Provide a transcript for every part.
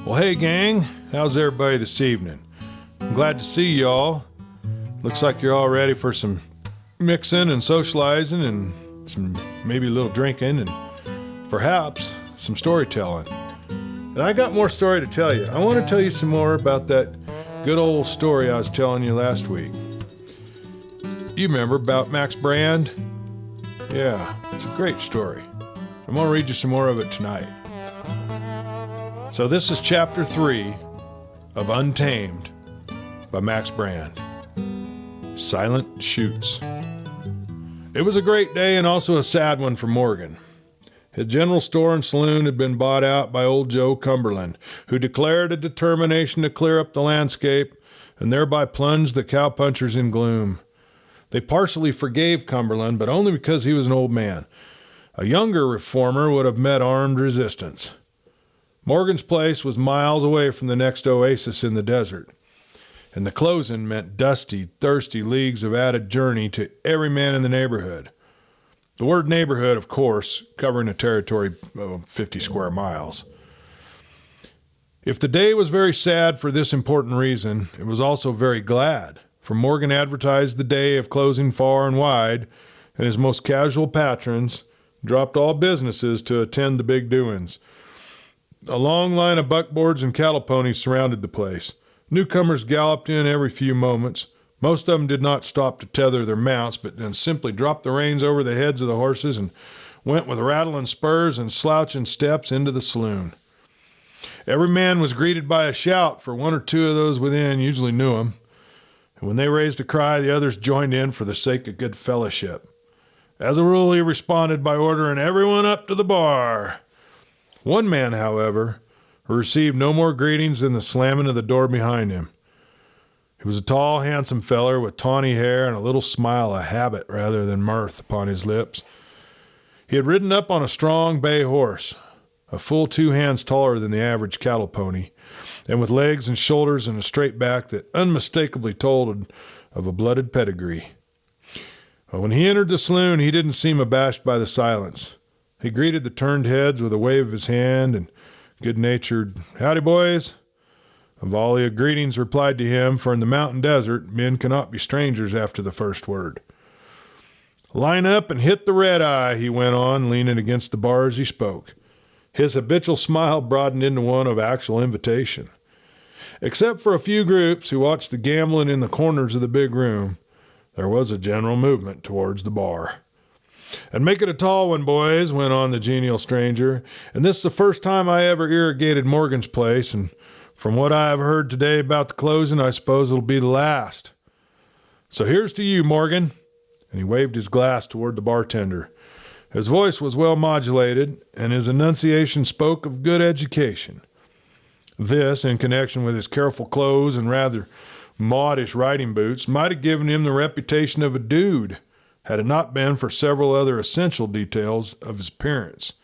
Well, hey gang, how's everybody this evening? I'm glad to see y'all. Looks like you're all ready for some mixing and socializing and some maybe a little drinking and perhaps some storytelling. And I got more story to tell you. I want to tell you some more about that good old story I was telling you last week. You remember about Max Brand? Yeah, it's a great story. I'm going to read you some more of it tonight. So this is chapter 3 of Untamed by Max Brand. Silent Shoots. It was a great day and also a sad one for Morgan. His general store and saloon had been bought out by old Joe Cumberland, who declared a determination to clear up the landscape and thereby plunge the cowpunchers in gloom. They partially forgave Cumberland, but only because he was an old man. A younger reformer would have met armed resistance. Morgan's place was miles away from the next oasis in the desert, and the closing meant dusty, thirsty leagues of added journey to every man in the neighborhood. The word neighborhood, of course, covering a territory of 50 square miles. If the day was very sad for this important reason, it was also very glad, for Morgan advertised the day of closing far and wide, and his most casual patrons dropped all businesses to attend the big doings. A long line of buckboards and cattle ponies surrounded the place. Newcomers galloped in every few moments. Most of them did not stop to tether their mounts, but then simply dropped the reins over the heads of the horses and went with rattling spurs and slouching steps into the saloon. Every man was greeted by a shout, for one or two of those within usually knew him. And when they raised a cry, the others joined in for the sake of good fellowship. As a rule, he responded by ordering everyone up to the bar. One man, however, received no more greetings than the slamming of the door behind him. He was a tall, handsome feller with tawny hair and a little smile of habit rather than mirth upon his lips. He had ridden up on a strong bay horse, a full 2 hands taller than the average cattle pony, and with legs and shoulders and a straight back that unmistakably told of a blooded pedigree. But when he entered the saloon, he didn't seem abashed by the silence. He greeted the turned heads with a wave of his hand and good-natured, "Howdy, boys." A volley of greetings replied to him, for in the mountain desert, men cannot be strangers after the first word. "Line up and hit the red eye," he went on, leaning against the bar as he spoke. His habitual smile broadened into one of actual invitation. Except for a few groups who watched the gambling in the corners of the big room, there was a general movement towards the bar. "And make it a tall one, boys," went on the genial stranger. "And this is the first time I ever irrigated Morgan's place, and from what I have heard today about the closing, I suppose it'll be the last. So here's to you, Morgan." And he waved his glass toward the bartender. His voice was well modulated, and his enunciation spoke of good education. This, in connection with his careful clothes and rather modish riding boots, might have given him the reputation of a dude, had it not been for several other essential details of his appearance.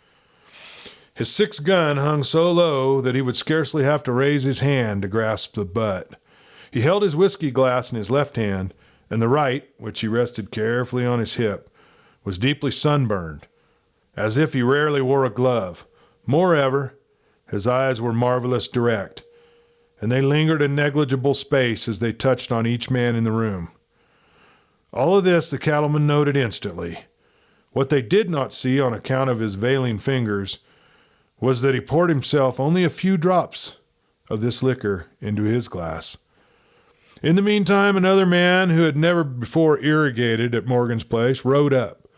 His 6 gun hung so low that he would scarcely have to raise his hand to grasp the butt. He held his whiskey glass in his left hand, and the right, which he rested carefully on his hip, was deeply sunburned, as if he rarely wore a glove. Moreover, his eyes were marvelous direct, and they lingered a negligible space as they touched on each man in the room. All of this the cattleman noted instantly. What they did not see on account of his veiling fingers was that he poured himself only a few drops of this liquor into his glass. In the meantime, another man who had never before irrigated at Morgan's place rode up.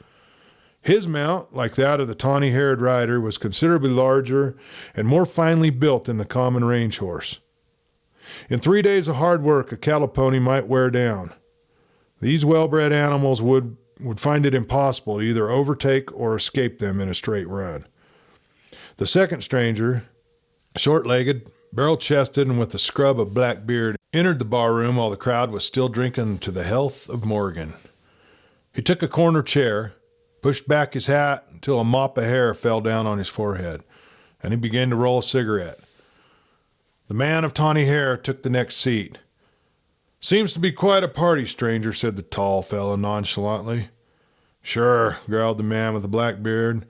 His mount, like that of the tawny-haired rider, was considerably larger and more finely built than the common range horse. In 3 days of hard work, a cattle pony might wear down. These well-bred animals would find it impossible to either overtake or escape them in a straight run. The second stranger, short-legged, barrel-chested, and with a scrub of black beard, entered the barroom while the crowd was still drinking to the health of Morgan. He took a corner chair, pushed back his hat until a mop of hair fell down on his forehead, and he began to roll a cigarette. The man of tawny hair took the next seat. "Seems to be quite a party, stranger," said the tall fellow nonchalantly. "Sure," growled the man with the black beard.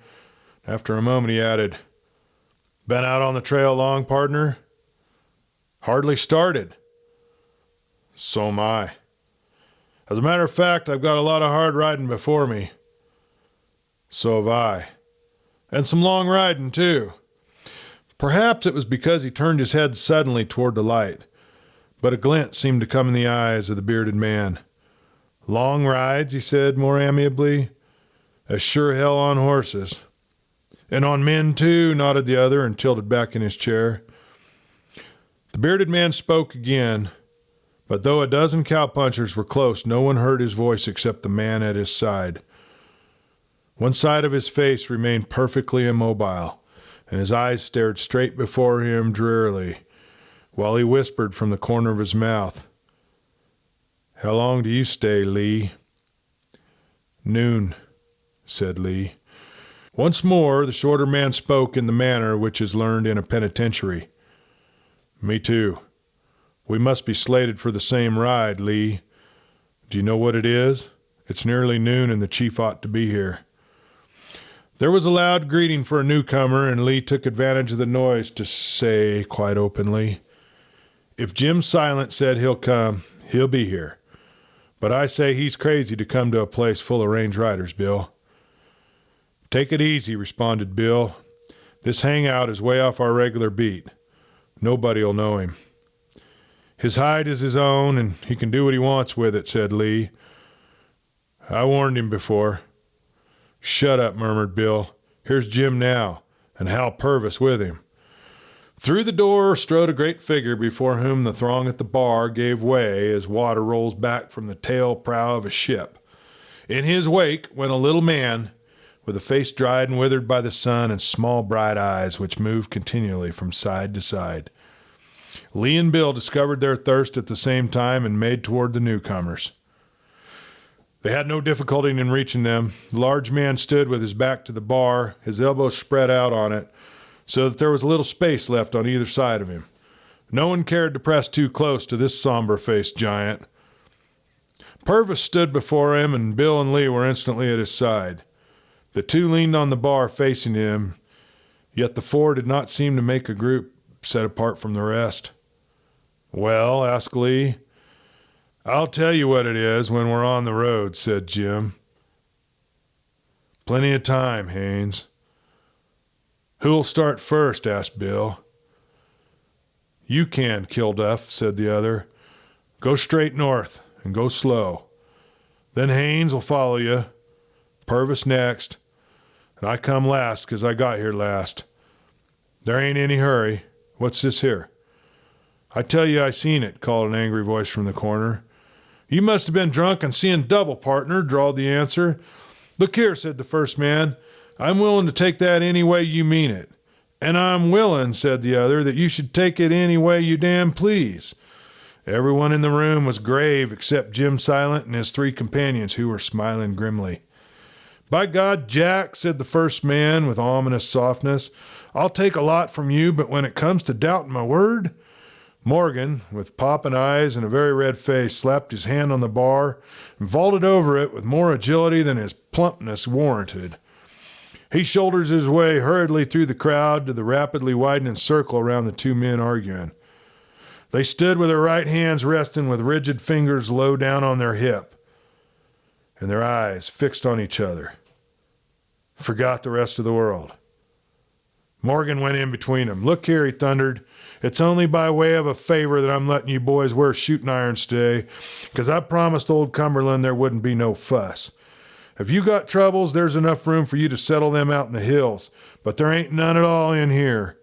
After a moment he added, "Been out on the trail long, partner?" Hardly started. So am I. As a matter of fact, I've got a lot of hard riding before me. So have I. And some long riding, too. Perhaps it was because he turned his head suddenly toward the light, but a glint seemed to come in the eyes of the bearded man. Long rides, he said more amiably. As sure hell on horses. And on men, too, nodded the other and tilted back in his chair. The bearded man spoke again, but though a dozen cowpunchers were close, no one heard his voice except the man at his side. One side of his face remained perfectly immobile, and his eyes stared straight before him drearily, while he whispered from the corner of his mouth, "How long do you stay, Lee?" "Noon," said Lee. Once more, the shorter man spoke in the manner which is learned in a penitentiary. "Me too. We must be slated for the same ride, Lee. Do you know what it is? It's nearly noon and the chief ought to be here." There was a loud greeting for a newcomer, and Lee took advantage of the noise to say quite openly, "If Jim Silent said he'll come, he'll be here. But I say he's crazy to come to a place full of range riders, Bill." "Take it easy," responded Bill. "This hangout is way off our regular beat. Nobody'll know him." "His hide is his own, and he can do what he wants with it," said Lee. "I warned him before." "Shut up," murmured Bill. "Here's Jim now, and Hal Pervis with him." Through the door strode a great figure before whom the throng at the bar gave way as water rolls back from the tail prow of a ship. In his wake went a little man with a face dried and withered by the sun and small bright eyes which moved continually from side to side. Lee and Bill discovered their thirst at the same time and made toward the newcomers. They had no difficulty in reaching them. The large man stood with his back to the bar, his elbows spread out on it, so that there was a little space left on either side of him. No one cared to press too close to this somber-faced giant. Pervis stood before him, and Bill and Lee were instantly at his side. The two leaned on the bar facing him, yet the four did not seem to make a group set apart from the rest. "Well?" asked Lee. "I'll tell you what it is when we're on the road," said Jim. "Plenty of time, Haynes." "Who'll start first?" asked Bill. "You can, Kilduff," said the other. "Go straight north and go slow. Then Haynes will follow you, Pervis next, and I come last 'cause I got here last. There ain't any hurry. What's this here?" "I tell you I seen it," called an angry voice from the corner. "You must have been drunk and seeing double, partner," drawled the answer. "Look here," said the first man. "I'm willing to take that any way you mean it." "And I'm willing," said the other, "that you should take it any way you damn please." Everyone in the room was grave except Jim Silent and his three companions, who were smiling grimly. "By God, Jack," said the first man with ominous softness, "I'll take a lot from you, but when it comes to doubting my word—" Morgan, with popping eyes and a very red face, slapped his hand on the bar and vaulted over it with more agility than his plumpness warranted. He shouldered his way hurriedly through the crowd to the rapidly widening circle around the two men arguing. They stood with their right hands resting with rigid fingers low down on their hip, and their eyes fixed on each other. Forgot the rest of the world. Morgan went in between them. "Look here," he thundered. "It's only by way of a favor that I'm letting you boys wear shooting irons today, 'cause I promised old Cumberland there wouldn't be no fuss. If you got troubles, there's enough room for you to settle them out in the hills, but there ain't none at all in here."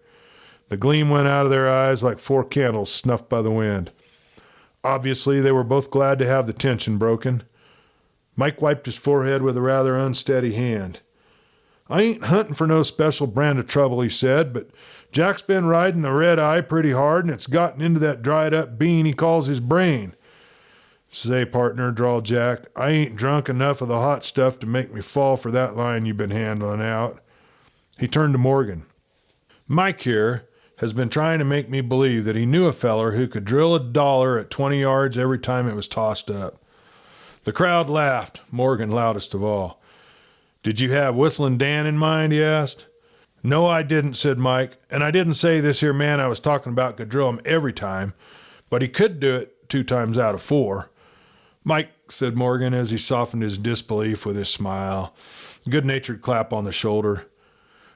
The gleam went out of their eyes like four candles snuffed by the wind. Obviously, they were both glad to have the tension broken. Mike wiped his forehead with a rather unsteady hand. "I ain't hunting for no special brand of trouble," he said, "but Jack's been riding the red eye pretty hard, and it's gotten into that dried-up bean he calls his brain." "Say, partner," drawled Jack, "I ain't drunk enough of the hot stuff to make me fall for that line you've been handling out." He turned to Morgan. "Mike here has been trying to make me believe that he knew a feller who could drill a dollar at 20 yards every time it was tossed up." The crowd laughed, Morgan loudest of all. "Did you have Whistlin Dan in mind?" he asked. No, I didn't, said Mike, and I didn't say this here man I was talking about could drill him every time, but he could do it 2 times out of 4. Mike, said Morgan as he softened his disbelief with his smile, good-natured clap on the shoulder.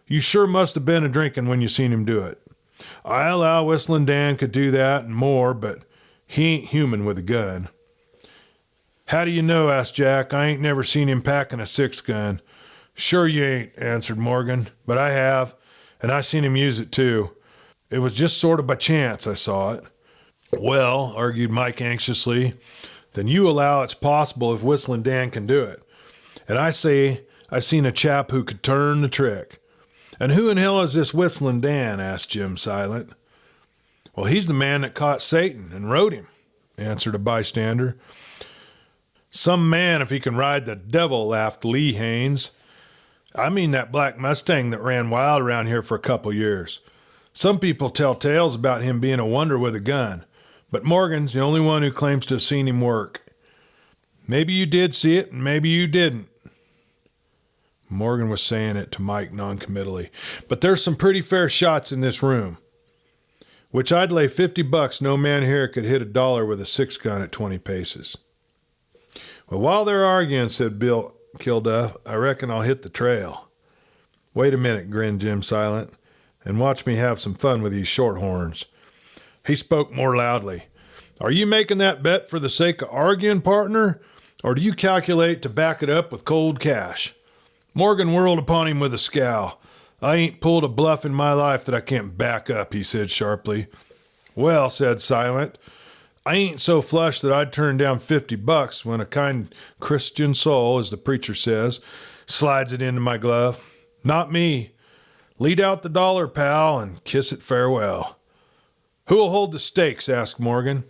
You sure must have been a-drinking when you seen him do it. I allow Whistlin Dan could do that and more, but he ain't human with a gun. How do you know? Asked Jack. I ain't never seen him packing a 6-gun. Sure you ain't, answered Morgan, but I have, and I seen him use it too. It was just sort of by chance I saw it. Well, argued Mike anxiously, then you allow it's possible if Whistlin Dan can do it. And I say I seen a chap who could turn the trick. And who in hell is this Whistlin Dan? Asked Jim Silent. Well, he's the man that caught Satan and rode him, answered a bystander. Some man if he can ride the devil, laughed Lee Haines. I mean that black Mustang that ran wild around here for a couple years. Some people tell tales about him being a wonder with a gun, but Morgan's the only one who claims to have seen him work. Maybe you did see it, and maybe you didn't. Morgan was saying it to Mike noncommittally. But there's some pretty fair shots in this room, which I'd lay $50 no man here could hit $1 with a 6-gun at 20 paces. Well, while they're arguing, said Bill Kilduff, I reckon I'll hit the trail. Wait a minute, grinned Jim Silent, and watch me have some fun with these shorthorns. He spoke more loudly. Are you making that bet for the sake of arguing, partner, or do you calculate to back it up with cold cash? Morgan whirled upon him with a scowl. I ain't pulled a bluff in my life that I can't back up, he said sharply. Well, said Silent, I ain't so flush that I'd turn down $50 when a kind Christian soul, as the preacher says, slides it into my glove. Not me. Lead out the dollar, pal, and kiss it farewell. Who'll hold the stakes? Asked Morgan.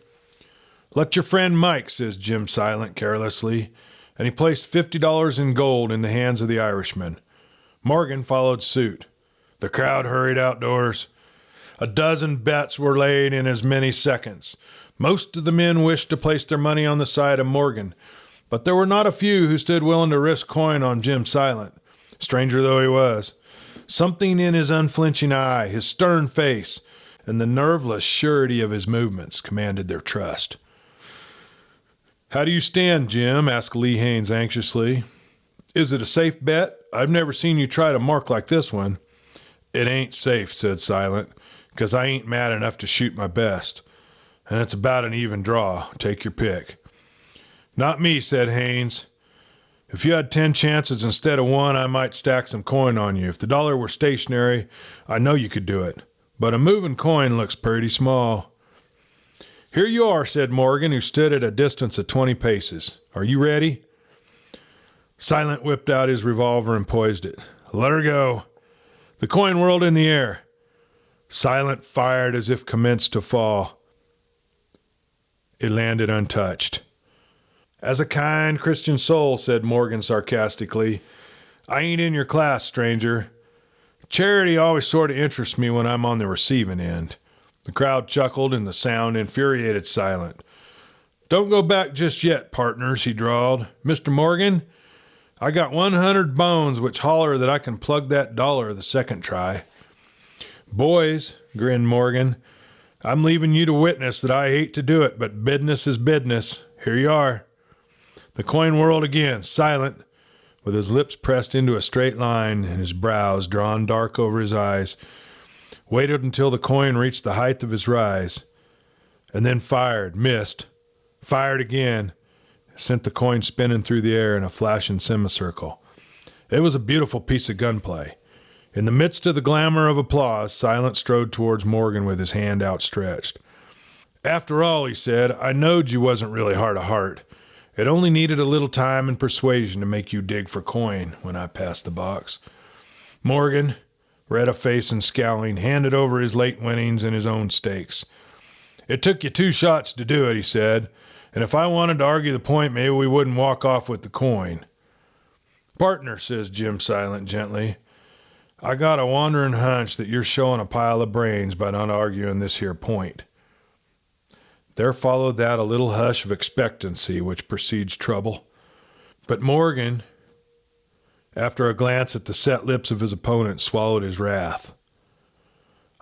Let your friend Mike, says Jim Silent carelessly, and he placed $50 in gold in the hands of the Irishman. Morgan followed suit. The crowd hurried outdoors. A dozen bets were laid in as many seconds. Most of the men wished to place their money on the side of Morgan, but there were not a few who stood willing to risk coin on Jim Silent, stranger though he was. Something in his unflinching eye, his stern face, and the nerveless surety of his movements commanded their trust. How do you stand, Jim? Asked Lee Haines anxiously. Is it a safe bet? I've never seen you try to mark like this one. It ain't safe, said Silent, because I ain't mad enough to shoot my best. And it's about an even draw. Take your pick. Not me, said Haines. If you had 10 chances instead of 1, I might stack some coin on you. If the dollar were stationary, I know you could do it. But a moving coin looks pretty small. Here you are, said Morgan, who stood at a distance of 20 paces. Are you ready? Silent whipped out his revolver and poised it. Let her go. The coin whirled in the air. Silent fired as if commenced to fall. It landed untouched. As a kind Christian soul, said Morgan sarcastically, I ain't in your class, stranger. Charity always sort of interests me when I'm on the receiving end. The crowd chuckled and the sound infuriated Silent. Don't go back just yet, partners, he drawled. Mr. Morgan, I got 100 bones which holler that I can plug that dollar the second try. Boys, grinned Morgan, I'm leaving you to witness that I hate to do it, but business is business. Here you are. The coin whirled again, Silent, with his lips pressed into a straight line and his brows drawn dark over his eyes, waited until the coin reached the height of his rise, and then fired, missed, fired again, sent the coin spinning through the air in a flashing semicircle. It was a beautiful piece of gunplay. In the midst of the glamour of applause, Silent strode towards Morgan with his hand outstretched. After all, he said, I knowed you wasn't really hard of heart. It only needed a little time and persuasion to make you dig for coin when I passed the box. Morgan, red of face and scowling, handed over his late winnings and his own stakes. It took you 2 shots to do it, he said, and if I wanted to argue the point, maybe we wouldn't walk off with the coin. Partner, says Jim Silent gently, I got a wandering hunch that you're showing a pile of brains by not arguing this here point. There followed that a little hush of expectancy which precedes trouble. But Morgan, after a glance at the set lips of his opponent swallowed his wrath.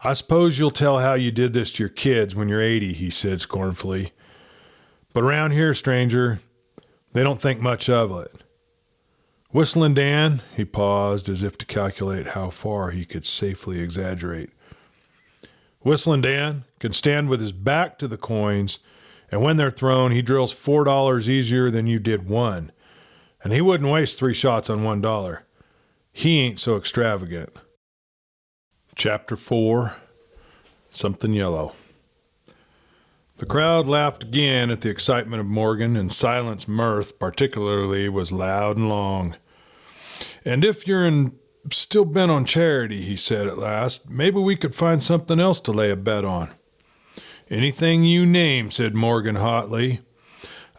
"I suppose you'll tell how you did this to your kids when you're 80, he said scornfully. "But around here, stranger, they don't think much of it. Whistlin Dan," he paused as if to calculate how far he could safely exaggerate. "Whistlin Dan can stand with his back to the coins, and when they're thrown, he drills $4 easier than you did one. And he wouldn't waste 3 shots on $1. He ain't so extravagant." Chapter 4, Something Yellow. The crowd laughed again at the excitement of Morgan, and Silent's mirth particularly was loud and long. "And if you're still bent on charity," he said at last, "maybe we could find something else to lay a bet on." "Anything you name," said Morgan hotly.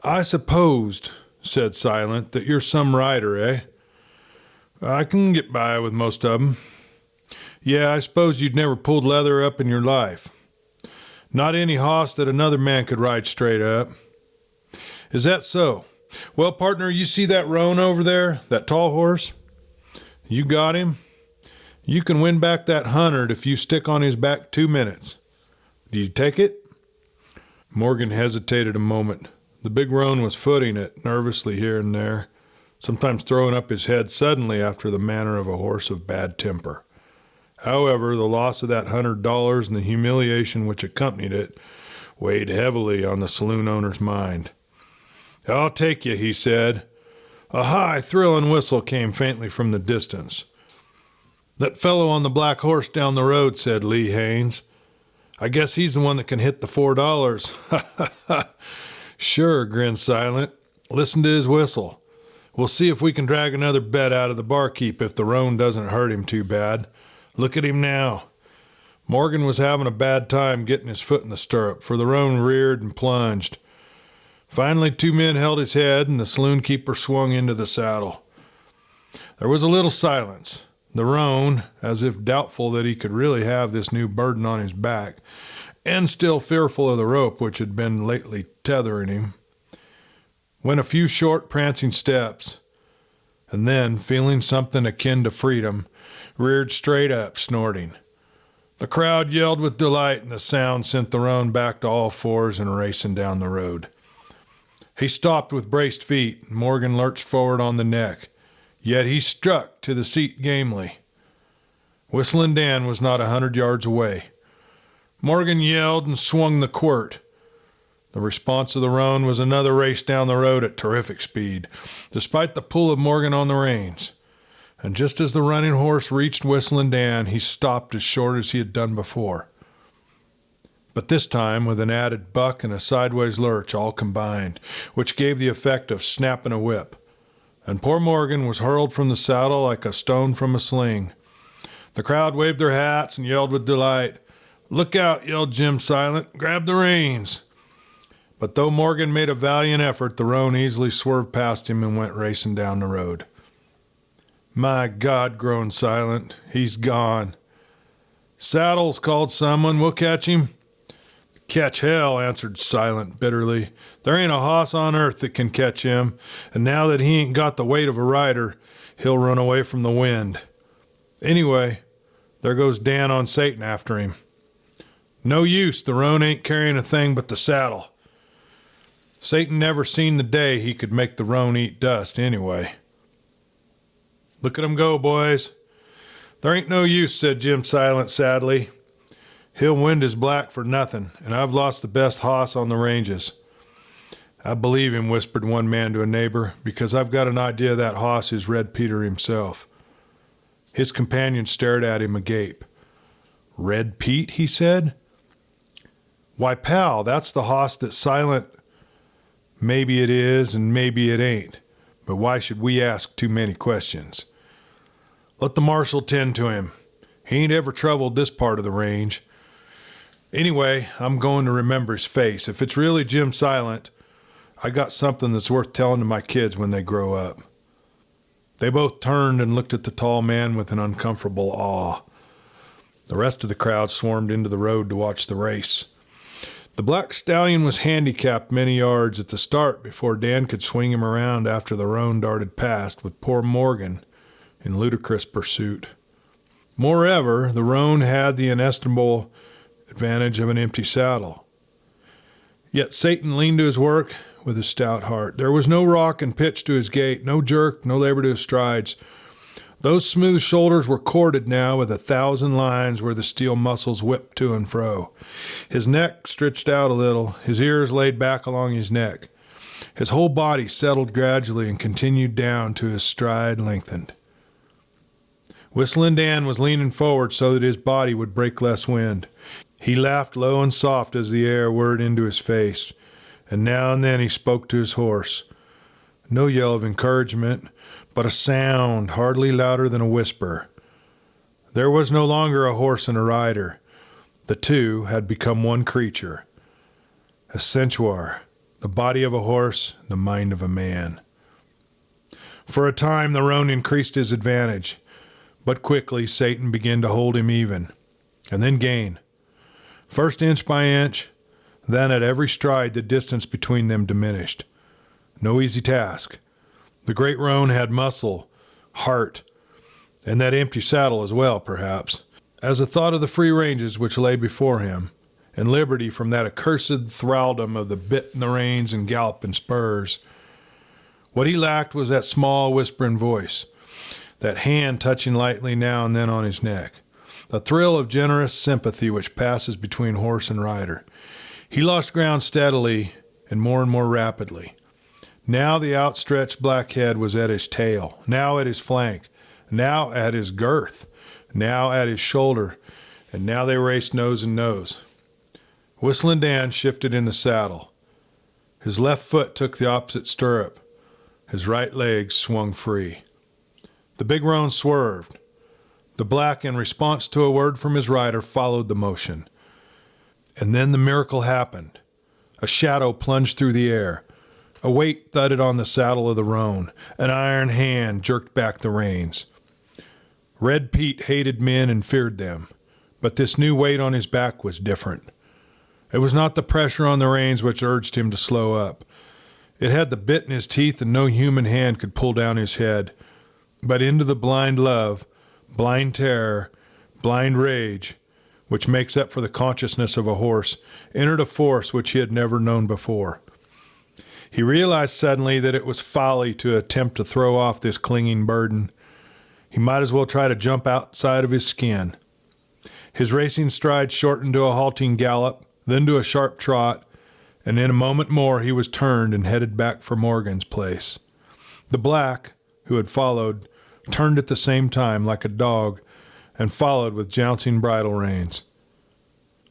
"I supposed," said Silent, "that you're some rider, eh?" "I can get by with most of 'em." "Yeah, I suppose you'd never pulled leather up in your life." "Not any hoss that another man could ride straight up." "Is that so? Well, partner, you see that roan over there, that tall horse? You got him? You can win back that 100 if you stick on his back 2 minutes. Do you take it?" Morgan hesitated a moment. The big roan was footing it nervously here and there, sometimes throwing up his head suddenly after the manner of a horse of bad temper. However, the loss of that $100 and the humiliation which accompanied it weighed heavily on the saloon owner's mind. "I'll take you," he said. A high, thrilling whistle came faintly from the distance. "That fellow on the black horse down the road," said Lee Haines. "I guess he's the one that can hit the $4. Ha ha ha." "Sure," grinned Silent. "Listen to his whistle. We'll see if we can drag another bet out of the barkeep if the roan doesn't hurt him too bad. Look at him now." Morgan was having a bad time getting his foot in the stirrup, for the roan reared and plunged. Finally, 2 men held his head, and the saloon keeper swung into the saddle. There was a little silence. The roan, as if doubtful that he could really have this new burden on his back, and still fearful of the rope which had been lately tethering him, went a few short, prancing steps, and then, feeling something akin to freedom, reared straight up, snorting. The crowd yelled with delight, and the sound sent the roan back to all fours and racing down the road. He stopped with braced feet, and Morgan lurched forward on the neck, yet he struck to the seat gamely. Whistlin Dan was not 100 yards away. Morgan yelled and swung the quirt. The response of the roan was another race down the road at terrific speed, despite the pull of Morgan on the reins. And just as the running horse reached Whistlin Dan, he stopped as short as he had done before. But this time with an added buck and a sideways lurch all combined, which gave the effect of snapping a whip. And poor Morgan was hurled from the saddle like a stone from a sling. The crowd waved their hats and yelled with delight. "Look out," yelled Jim Silent. "Grab the reins." But though Morgan made a valiant effort, the roan easily swerved past him and went racing down the road. "My God," groaned Silent, "he's gone." "Saddles," called someone. "We'll catch him." "Catch hell," answered Silent bitterly. "There ain't a hoss on earth that can catch him, and now that he ain't got the weight of a rider, he'll run away from the wind. Anyway, there goes Dan on Satan after him. No use, the roan ain't carrying a thing but the saddle. Satan never seen the day he could make the roan eat dust anyway. Look at him go, boys." "There ain't no use," said Jim Silent sadly. "He'll wind his black for nothing, and I've lost the best hoss on the ranges." "I believe him," whispered one man to a neighbor, "because I've got an idea that hoss is Red Peter himself." His companion stared at him agape. "Red Pete?" he said. "Why, pal, that's the hoss that Silent—" "Maybe it is, and maybe it ain't, but why should we ask too many questions? Let the marshal tend to him. He ain't ever troubled this part of the range. Anyway, I'm going to remember his face. If it's really Jim Silent, I got something that's worth telling to my kids when they grow up." They both turned and looked at the tall man with an uncomfortable awe. The rest of the crowd swarmed into the road to watch the race. The black stallion was handicapped many yards at the start before Dan could swing him around after the roan darted past, with poor Morgan, in ludicrous pursuit. Moreover, the roan had the inestimable advantage of an empty saddle. Yet Satan leaned to his work with a stout heart. There was no rock and pitch to his gait, no jerk, no labor to his strides. Those smooth shoulders were corded now with 1,000 lines where the steel muscles whipped to and fro. His neck stretched out a little, his ears laid back along his neck. His whole body settled gradually and continued down to his stride lengthened. Whistlin Dan was leaning forward so that his body would break less wind. He laughed low and soft as the air whirred into his face, and now and then he spoke to his horse. No yell of encouragement, but a sound hardly louder than a whisper. There was no longer a horse and a rider. The two had become one creature. A centaur, the body of a horse, the mind of a man. For a time the roan increased his advantage, but quickly Satan began to hold him even, and then gain. First inch by inch, then at every stride the distance between them diminished. No easy task. The great roan had muscle, heart, and that empty saddle as well, perhaps. As a thought of the free ranges which lay before him, and liberty from that accursed thraldom of the bit and the reins and gallop and spurs, what he lacked was that small whispering voice, that hand touching lightly now and then on his neck, the thrill of generous sympathy which passes between horse and rider. He lost ground steadily and more rapidly. Now the outstretched black head was at his tail, now at his flank, now at his girth, now at his shoulder, and now they raced nose and nose. Whistlin Dan shifted in the saddle. His left foot took the opposite stirrup. His right leg swung free. The big roan swerved. The black, in response to a word from his rider, followed the motion. And then the miracle happened. A shadow plunged through the air. A weight thudded on the saddle of the roan. An iron hand jerked back the reins. Red Pete hated men and feared them, but this new weight on his back was different. It was not the pressure on the reins which urged him to slow up. It had the bit in his teeth and no human hand could pull down his head. But into the blind love, blind terror, blind rage, which makes up for the consciousness of a horse, entered a force which he had never known before. He realized suddenly that it was folly to attempt to throw off this clinging burden. He might as well try to jump outside of his skin. His racing stride shortened to a halting gallop, then to a sharp trot, and in a moment more he was turned and headed back for Morgan's place. The black, who had followed, turned at the same time like a dog and followed with jouncing bridle reins.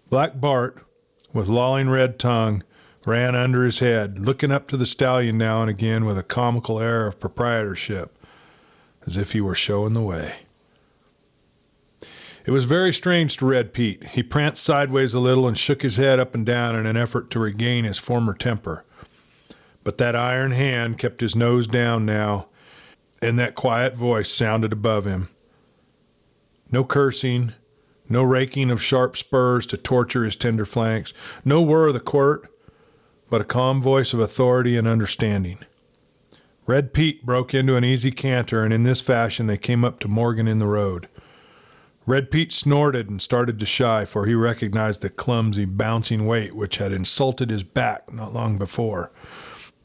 Black Bart, with lolling red tongue, ran under his head, looking up to the stallion now and again with a comical air of proprietorship, as if he were showing the way. It was very strange to Red Pete. He pranced sideways a little and shook his head up and down in an effort to regain his former temper. But that iron hand kept his nose down now, and that quiet voice sounded above him. No cursing, no raking of sharp spurs to torture his tender flanks, no whir of the quirt, but a calm voice of authority and understanding. Red Pete broke into an easy canter, and in this fashion they came up to Morgan in the road. Red Pete snorted and started to shy, for he recognized the clumsy, bouncing weight which had insulted his back not long before.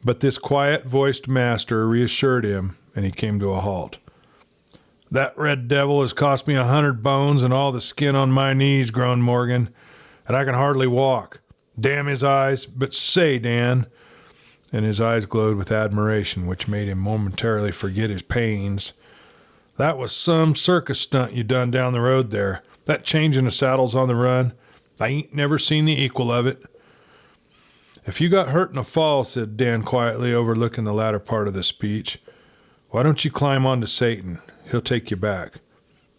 But this quiet-voiced master reassured him, and he came to a halt. "That red devil has cost me 100 bones and all the skin on my knees," groaned Morgan, "and I can hardly walk. Damn his eyes, but say, Dan," and his eyes glowed with admiration, which made him momentarily forget his pains, "that was some circus stunt you done down the road there. That changing of saddles on the run, I ain't never seen the equal of it." "If you got hurt in a fall," said Dan quietly, overlooking the latter part of the speech, "why don't you climb onto Satan? He'll take you back."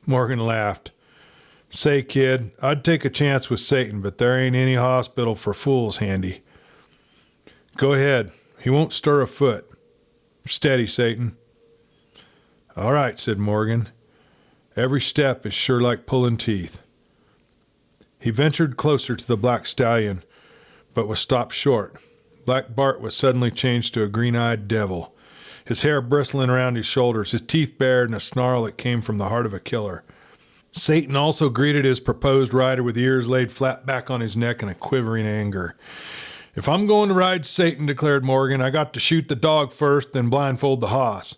Morgan laughed. "Say, kid, I'd take a chance with Satan, but there ain't any hospital for fools handy." "Go ahead. He won't stir a foot. Steady, Satan." "All right," said Morgan. "Every step is sure like pulling teeth." He ventured closer to the black stallion, but was stopped short. Black Bart was suddenly changed to a green-eyed devil. his hair bristling around his shoulders, his teeth bared in a snarl that came from the heart of a killer. Satan also greeted his proposed rider with ears laid flat back on his neck in a quivering anger. "If I'm going to ride Satan," declared Morgan, "I got to shoot the dog first, then blindfold the hoss."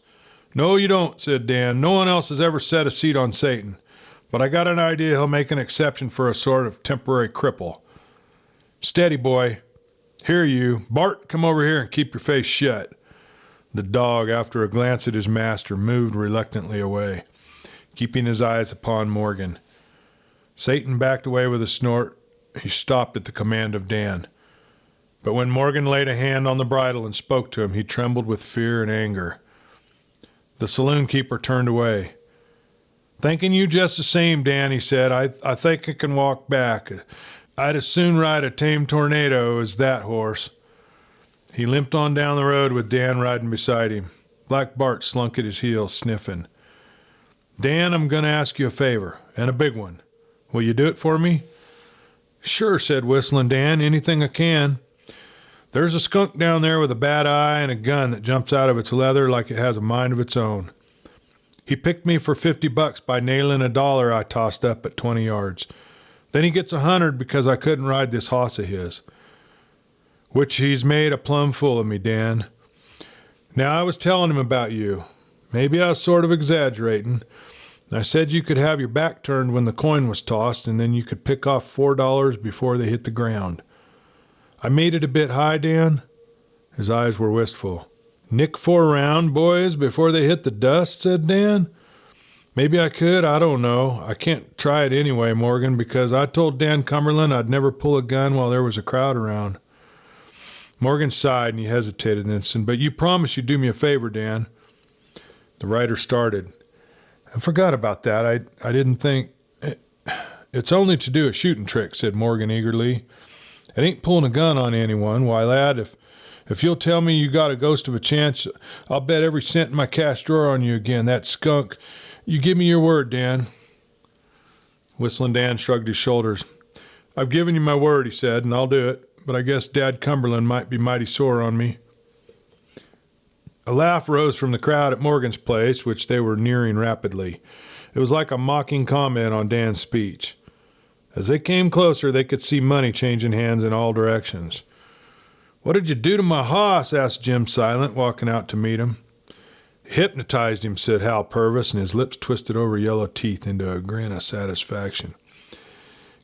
"No, you don't," said Dan. "No one else has ever set a seat on Satan. But I got an idea he'll make an exception for a sort of temporary cripple." "Steady, boy. Here, you. Bart, come over here and keep your face shut." The dog, after a glance at his master, moved reluctantly away, keeping his eyes upon Morgan. Satan backed away with a snort. He stopped at the command of Dan. But when Morgan laid a hand on the bridle and spoke to him, he trembled with fear and anger. The saloon keeper turned away. "Thanking you just the same, Dan," he said. I think I can walk back. I'd as soon ride a tame tornado as that horse." He limped on down the road with Dan riding beside him. Black Bart slunk at his heels, sniffing. "Dan, I'm going to ask you a favor, and a big one. Will you do it for me?" "Sure," said Whistlin Dan. "Anything I can." "There's a skunk down there with a bad eye and a gun that jumps out of its leather like it has a mind of its own. He picked me for $50 by nailing a dollar I tossed up at 20 yards. Then he gets 100 because I couldn't ride this hoss of his. Which he's made a plumb fool of me, Dan. Now, I was telling him about you. Maybe I was sort of exaggerating. I said you could have your back turned when the coin was tossed, and then you could pick off $4 before they hit the ground. I made it a bit high, Dan." His eyes were wistful. "Nick 4 round, boys, before they hit the dust," said Dan. "Maybe I could. I don't know. I can't try it anyway, Morgan, because I told Dan Cumberland I'd never pull a gun while there was a crowd around." Morgan sighed and he hesitated an instant. "But you promised you'd do me a favor, Dan." The rider started. "I forgot about that. I didn't think... It's only to do a shooting trick," said Morgan eagerly. "It ain't pulling a gun on anyone. Why, lad, if you'll tell me you got a ghost of a chance, I'll bet every cent in my cash drawer on you again. That skunk. You give me your word, Dan." Whistlin Dan shrugged his shoulders. "I've given you my word," he said, "and I'll do it. But I guess Dad Cumberland might be mighty sore on me." A laugh rose from the crowd at Morgan's place, which they were nearing rapidly. It was like a mocking comment on Dan's speech. As they came closer, they could see money changing hands in all directions. "What did you do to my hoss?" asked Jim Silent, walking out to meet him. "Hypnotized him," said Hal Pervis, and his lips twisted over yellow teeth into a grin of satisfaction.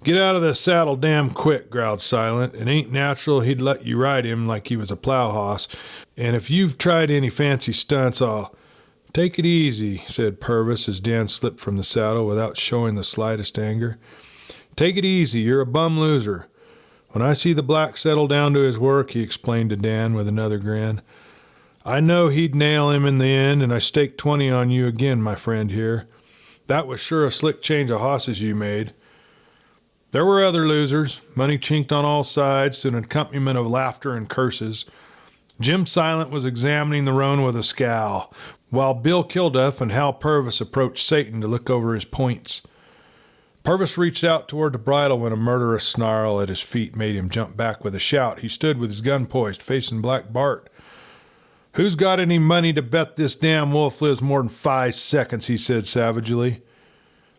"Get out of the saddle damn quick," growled Silent. "It ain't natural he'd let you ride him like he was a plow hoss, and if you've tried any fancy stunts, I'll—" "Take it easy," said Pervis as Dan slipped from the saddle without showing the slightest anger. "Take it easy. You're a bum loser. When I see the black settle down to his work," he explained to Dan with another grin, "I know he'd nail him in the end, and I stake 20 on you again, my friend here. That was sure a slick change of hosses you made." There were other losers. Money chinked on all sides to an accompaniment of laughter and curses. Jim Silent was examining the roan with a scowl, while Bill Kilduff and Hal Pervis approached Satan to look over his points. Pervis reached out toward the bridle when a murderous snarl at his feet made him jump back with a shout. He stood with his gun poised, facing Black Bart. "Who's got any money to bet this damn wolf lives more than 5 seconds?" he said savagely.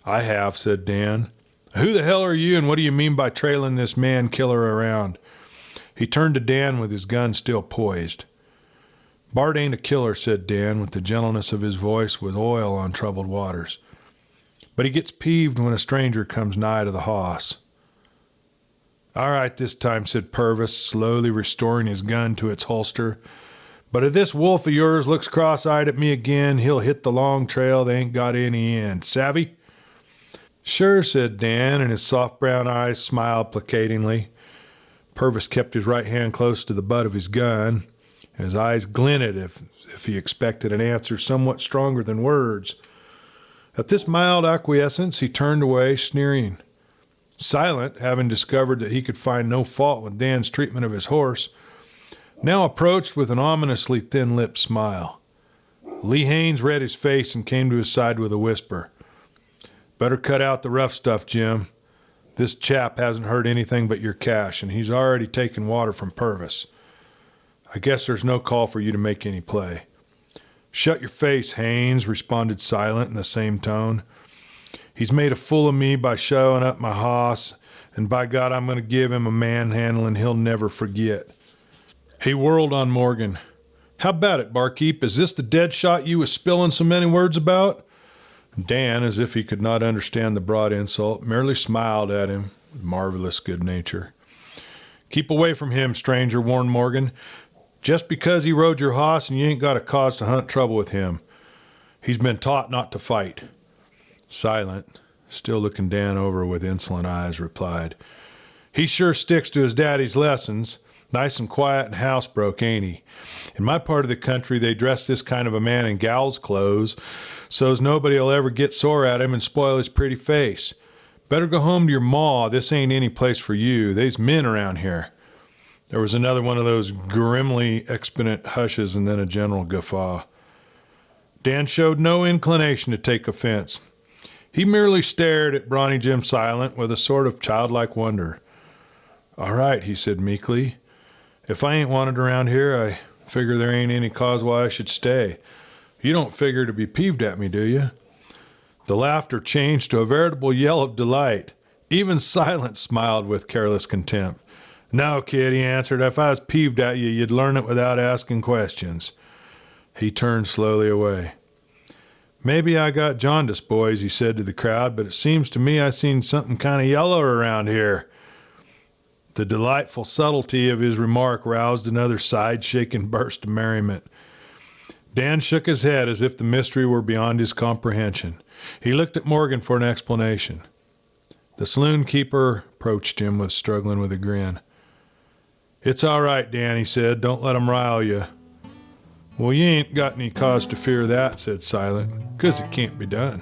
"I have," said Dan. "Who the hell are you, and what do you mean by trailing this man killer around?" He turned to Dan with his gun still poised. "Bart ain't a killer," said Dan, with the gentleness of his voice with oil on troubled waters. "But he gets peeved when a stranger comes nigh to the hoss." "All right this time," said Pervis, slowly restoring his gun to its holster. "But if this wolf of yours looks cross-eyed at me again, he'll hit the long trail that ain't got any end. Savvy?" "Sure," said Dan, and his soft brown eyes smiled placatingly. Pervis kept his right hand close to the butt of his gun, and his eyes glinted if he expected an answer somewhat stronger than words. At this mild acquiescence, he turned away, sneering. Silent, having discovered that he could find no fault with Dan's treatment of his horse, now approached with an ominously thin-lipped smile. Lee Haines read his face and came to his side with a whisper. "Better cut out the rough stuff, Jim. This chap hasn't heard anything but your cash, and he's already taken water from Pervis. I guess there's no call for you to make any play." "Shut your face, Haynes," responded Silent in the same tone. "He's made a fool of me by showing up my hoss, and by God, I'm going to give him a manhandling he'll never forget." He whirled on Morgan. "How about it, barkeep? Is this the dead shot you was spilling so many words about?" Dan, as if he could not understand the broad insult, merely smiled at him with marvelous good nature. "Keep away from him, stranger," warned Morgan. "Just because he rode your hoss and you ain't got a cause to hunt trouble with him. He's been taught not to fight." Silent, still looking Dan over with insolent eyes, replied, "He sure sticks to his daddy's lessons. Nice and quiet and housebroke, ain't he? In my part of the country, they dress this kind of a man in gal's clothes, so's nobody'll ever get sore at him and spoil his pretty face. Better go home to your ma. This ain't any place for you. They's men around here." There was another one of those grimly exponent hushes and then a general guffaw. Dan showed no inclination to take offense. He merely stared at Brawny Jim Silent with a sort of childlike wonder. "All right," he said meekly. "If I ain't wanted around here, I figure there ain't any cause why I should stay. You don't figure to be peeved at me, do you?" The laughter changed to a veritable yell of delight. Even Silent smiled with careless contempt. "No, kid," he answered. "If I was peeved at you, you'd learn it without asking questions." He turned slowly away. "Maybe I got jaundice, boys," he said to the crowd, "but it seems to me I seen something kind of yellow around here." The delightful subtlety of his remark roused another side-shaking burst of merriment. Dan shook his head as if the mystery were beyond his comprehension. He looked at Morgan for an explanation. The saloon keeper approached him struggling with a grin. "It's all right, Dan," he said. "Don't let 'em rile you." "Well, you ain't got any cause to fear that," said Silent, "'cause it can't be done."